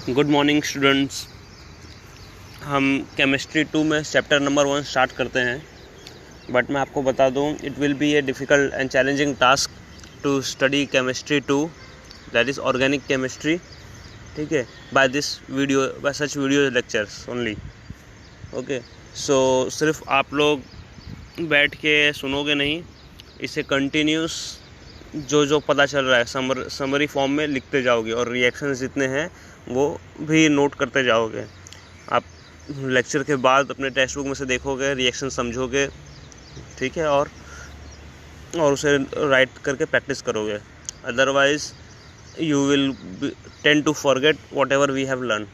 Good morning students. हम chemistry 2 में chapter number 1 start करते हैं, बट मैं आपको बता दूं it will be a difficult and challenging task to study chemistry 2, that is organic chemistry. ठीक है, by such video lectures only. Okay, so सिर्फ आप लोग बैठ के सुनोगे नहीं, इसे कंटिन्यूस जो पता चल रहा है समरी फॉर्म में लिखते जाओगे और रिएक्शंस जितने हैं वो भी नोट करते जाओगे। आप लेक्चर के बाद अपने टेक्स्ट बुक में से देखोगे, रिएक्शन समझोगे, ठीक है, और उसे राइट करके प्रैक्टिस करोगे। Otherwise you will tend to forget whatever we have learn.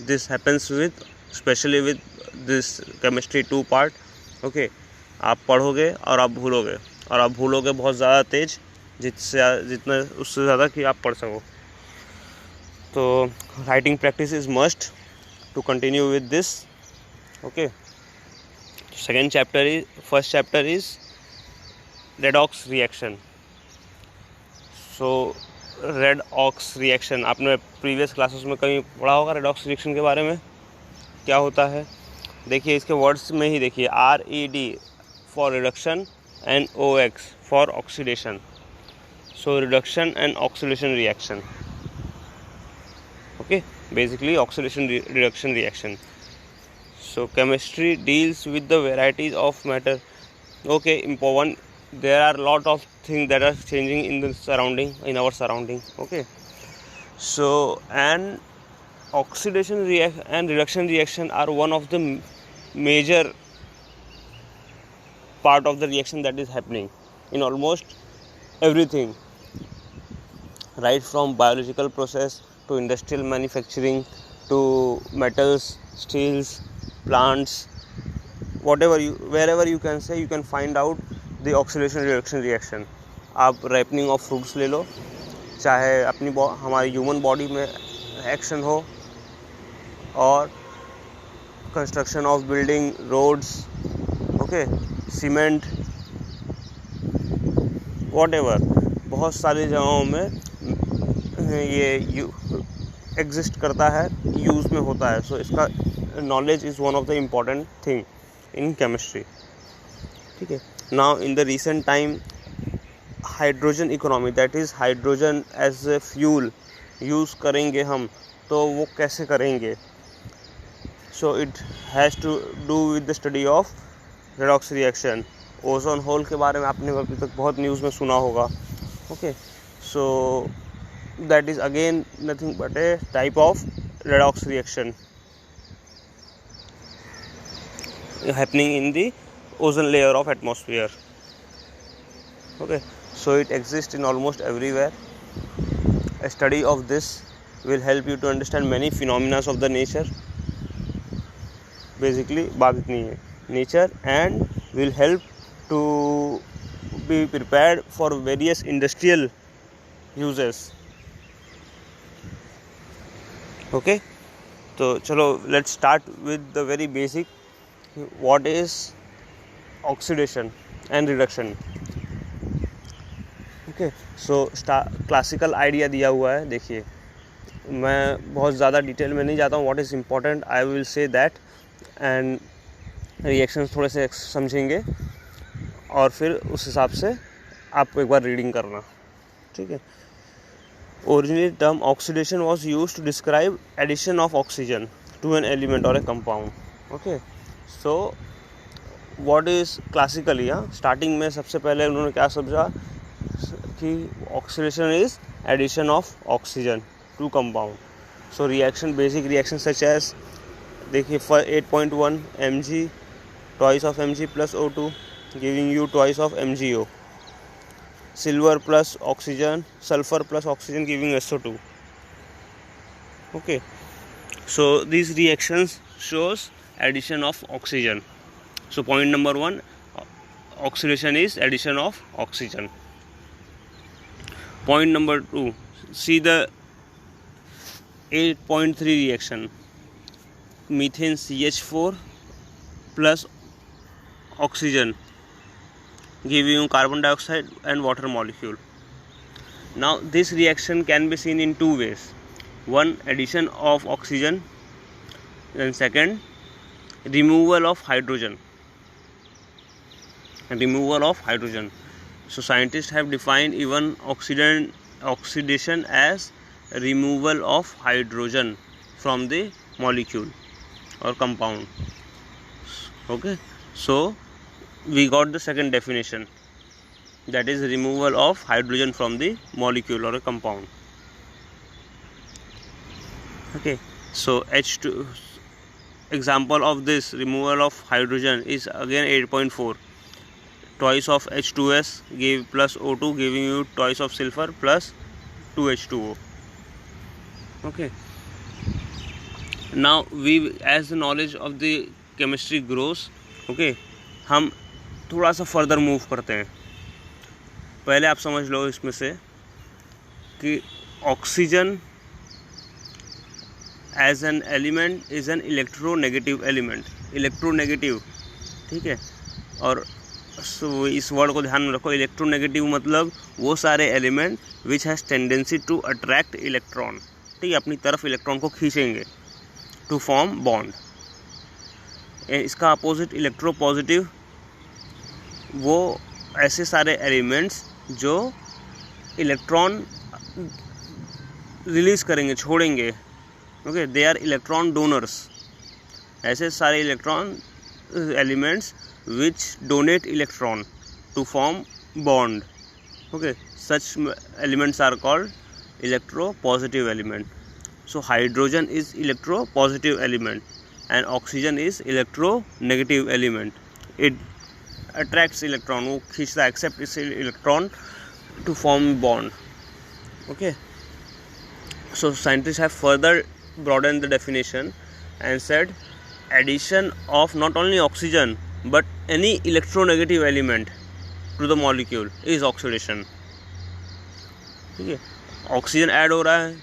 This happens specially with this chemistry 2 part. Okay, आप पढ़ोगे और आप भूलोगे बहुत ज़्यादा तेज, जितना उससे ज़्यादा कि आप पढ़ सको। तो writing practice is must to continue with this. Okay, first chapter is redox reaction. So redox reaction आपने प्रीवियस क्लासेस में कहीं पढ़ा होगा। रेडॉक्स रिएक्शन के बारे में क्या होता है, देखिए इसके वर्ड्स में ही देखिए, RED for reduction and OX for oxidation. So reduction and oxidation reaction. Okay, basically oxidation reduction reaction. So chemistry deals with the varieties of matter. Okay, important. There are lot of things that are changing in our surrounding. Okay, so and oxidation and reduction reaction are one of the major part of the reaction that is happening in almost everything, right from biological process to industrial manufacturing to metals, steels, plants, wherever you can say, you can find out the oxidation reduction reaction. आप ripening of fruits ले लो, चाहे हमारी human body में action हो, और construction of building, roads, okay, cement, whatever, बहुत सारी जगहों में ये एग्जिस्ट करता है, यूज़ में होता है। सो इसका knowledge is one of the important thing in chemistry. ठीक है, now in the recent time hydrogen economy, that is hydrogen as a fuel use करेंगे हम, तो वो कैसे करेंगे। So it has to do with the study of redox reaction. Ozone hole के बारे में आपने अभी तक बहुत न्यूज़ में सुना होगा। Okay, so that is again nothing but A type of redox reaction happening in the ozone layer of atmosphere. Okay, so it exist in almost everywhere. A study of this will help you to understand many phenomena of the nature. Basically बात इतनी है, nature, and will help to be prepared for various industrial uses. Okay, तो चलो let's start with the very basic. What is oxidation and reduction? Okay, so classical idea दिया हुआ है। देखिए, मैं बहुत ज़्यादा डिटेल में नहीं जाता हूँ। What is important, I will say that, and reactions थोड़े से समझेंगे और फिर उस हिसाब से आप एक बार रीडिंग करना। ठीक है, originally term oxidation was used to describe addition of oxygen to an element or a compound. Okay, so what is classically, starting में सबसे पहले उन्होंने क्या समझा कि oxidation is addition of oxygen to compound. So reaction, basic reaction such as, देखिए, for 8.1 mg, twice of mg plus O2 giving you twice of MgO. Sulfur plus oxygen giving SO2. Okay, so these reactions shows addition of oxygen. So point number 1, oxidation is addition of oxygen. Point number 2, see the 8.3 reaction. Methane CH4 plus oxygen giving you carbon dioxide and water molecule. Now this reaction can be seen in two ways. one, addition of oxygen, and second, removal of hydrogen. So scientists have defined even oxidation as removal of hydrogen from the molecule or compound. Okay, so we got the second definition, that is removal of hydrogen from the molecule or a compound. Okay, so H2, example of this removal of hydrogen is again 8.4. Twice of H2S give plus O2, giving you twice of sulfur plus 2H2O. Okay, now we, as the knowledge of the chemistry grows, okay, हम थोड़ा सा further move करते हैं. पहले आप समझ लो इसमें से कि oxygen as an element is an electronegative element. Electronegative, ठीक है, और इस वर्ड को ध्यान में रखो. इलेक्ट्रोनेगेटिव मतलब वो सारे element which has tendency to attract electron, ठीक है, अपनी तरफ इलेक्ट्रॉन को खींचेंगे टू फॉर्म बॉन्ड. इसका अपोजिट इलेक्ट्रोपॉजिटिव, वो ऐसे सारे एलिमेंट्स जो इलेक्ट्रॉन रिलीज करेंगे, छोड़ेंगे. Okay, they are electron donors. ऐसे सारे electron elements which donate electron to form bond. Okay, such elements are called electropositive element. So hydrogen is electropositive element and oxygen is electronegative element. It attracts electron, वो खींचता है, accept इस electron to form bond. Okay, so scientists have further broadened the definition and said addition of not only oxygen but any electronegative element to the molecule is oxidation. ठीक है, oxygen add हो रहा है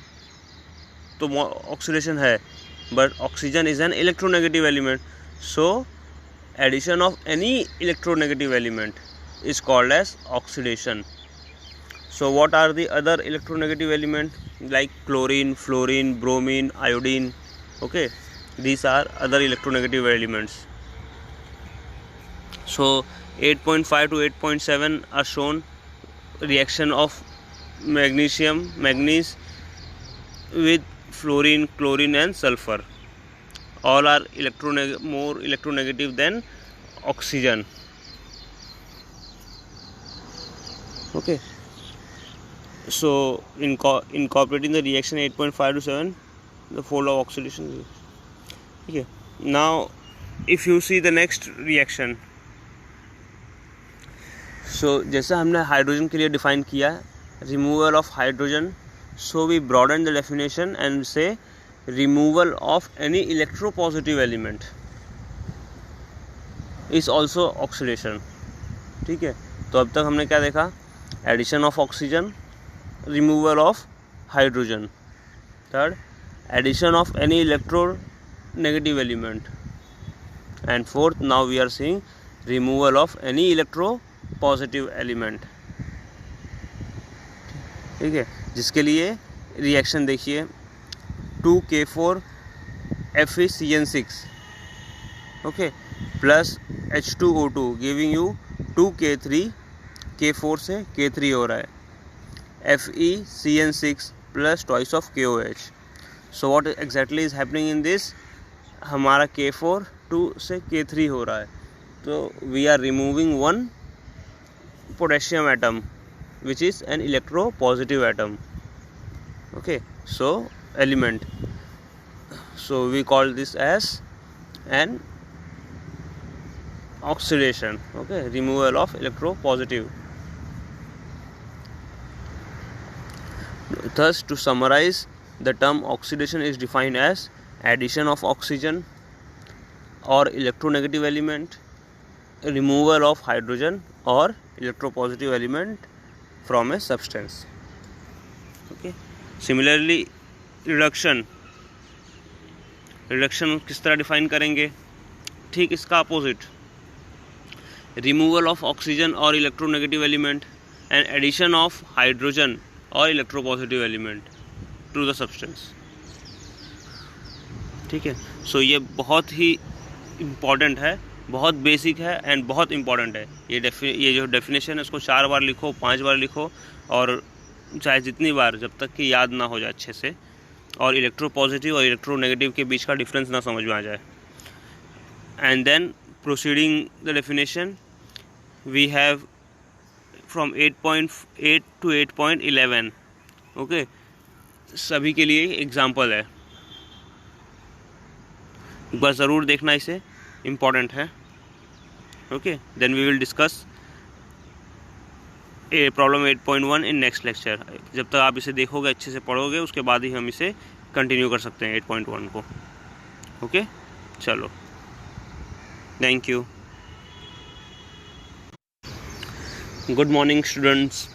तो oxidation है, but oxygen is an electronegative element. So addition of any electronegative element is called as oxidation. So what are the other electronegative element like chlorine, fluorine, bromine, iodine? Okay, these are other electronegative elements. So 8.5 to 8.7 are shown reaction of manganese with fluorine, chlorine and sulfur. All are more electronegative than oxygen. Okay, so incorporating the reaction 8.5 to 7, the fold of oxidation. Okay, now if you see the next reaction, so जैसा हमने hydrogen के लिए define किया removal of hydrogen, so we broaden the definition and say removal of any electropositive element is also oxidation. ठीक है, तो अब तक हमने क्या देखा? Addition of oxygen, removal of hydrogen. Third, addition of any electronegative element. And fourth, now we are seeing removal of any electropositive element. ठीक है, जिसके लिए रिएक्शन देखिए 2K4 FeCN6 okay plus H2O2 giving you 2K3. K4 से K3 हो रहा है. FeCN6 plus twice of KOH. So what exactly is happening in this? हमारा K4 2 से K3 हो रहा है, तो we are removing one potassium atom which is an electropositive atom. Okay, so element, so we call this as an oxidation. Okay, removal of electropositive. Thus, to summarize, the term oxidation is defined as addition of oxygen or electronegative element, removal of hydrogen or electropositive element from a substance. Okay, similarly reduction किस तरह define करेंगे? ठीक इसका opposite, removal of oxygen or electronegative element and addition of hydrogen or electropositive element to the substance. ठीक है। सो ये बहुत ही important है, बहुत बेसिक है एंड बहुत इम्पॉर्टेंट है। ये जो डेफिनेशन है इसको 4 बार लिखो, 5 बार लिखो, और चाहे जितनी बार, जब तक कि याद ना हो जाए अच्छे से, और इलेक्ट्रो पॉजिटिव और इलेक्ट्रो नेगेटिव के बीच का डिफरेंस ना समझ में आ जाए। And then proceeding the definition we have from 8.8 to 8.11। Okay, सभी के लिए एग्जाम्पल है, एक बार ज़रूर देखना, इसे इम्पॉर्टेंट है। Okay, then we will discuss problem 8.1 in next lecture. जब तक आप इसे देखोगे, अच्छे से पढ़ोगे, उसके बाद ही हम इसे कंटिन्यू कर सकते हैं 8.1 को। ओके, चलो, thank you. Good morning students.